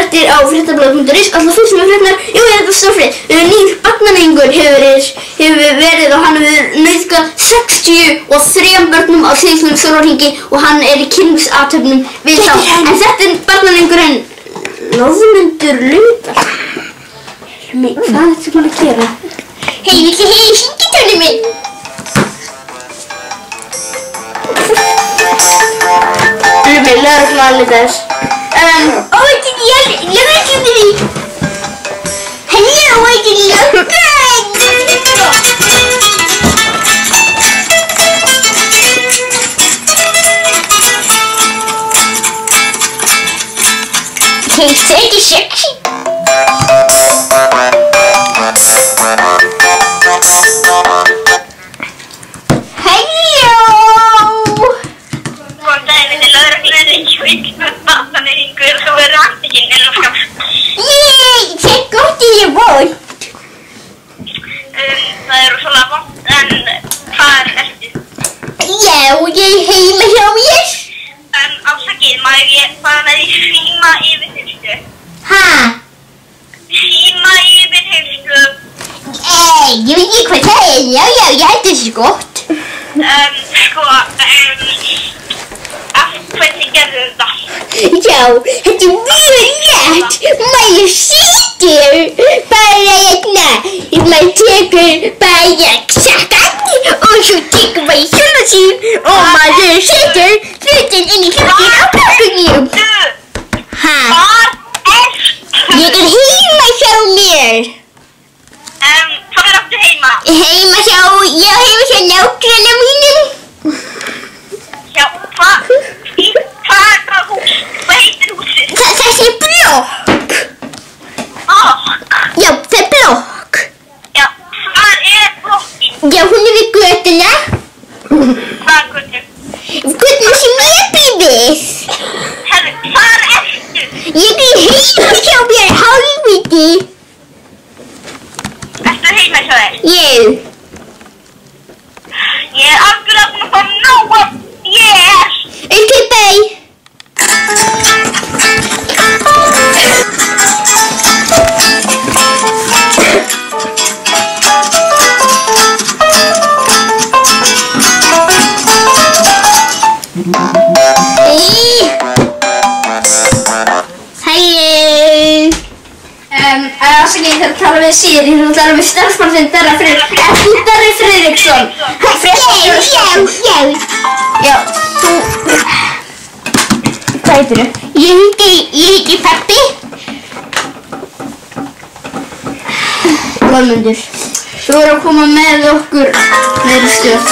fréttir á fréttablaðið.is, alltaf fullt með fréttirnar. Jú, þetta er stórfrétt. Nýr barnaníðingur hefur verið og hann hefur nauðgað 63 börnum á síðustu sólarhringi og hann er í kynlífsathöfnum við þá. En þetta er barnaníðingurinn Loðmundur Laudal. Hvað er þetta búin að gera? Hei, viltu heyra hringitóninn minn? Lögreglan aðlita þess. Ég veit ekki því. Hello, þetta er löggan. Hey, þetta er sexy. Það er rosalega vont, en hvað ertu? Já, ég er heima hjá mér. Ásakið, má ég fara með því síma yfirheyrslu? Ha? Síma yfirheyrslu. Ég veit ekki hvað það er. Já, ég held þessi gott. Af hvernig gerðu þetta? Já, þetta er mjög rétt. Maður situr bara hérna. Maður tekur bara sakkan og svo tekur maður sjálfa sig og maður setur hlutin inn í hlutin á plökkunum. Ha? Hvað ertu? Ég er heima hjá mér. Hvað áttu heima? Heima hjá nágranna mínum. Já, hvað hús? Hvað heitir húsið? Þessi er blokk. Já, það er blokk. Já, hvað er blokkin? Já, hún er við götuna. Hvað götu? Götuna sem ég bý við. Herru, hvað ertu? Ég er heima hjá mér, hálfviti. Ertu heima hjá þér? Ég. Ég er algjörlega búin að fá nóg af þér. Ok, bye. Afsakið, ég þarf að tala við Siri, hún talar við starfsmannsinn Darra Friðriksson. Ert þú Darri Friðriksson? Já, þú... Hvað heitir þú? Ég heiti Peppi. Loðmundur, þú verður að koma með okkur niður í stöð.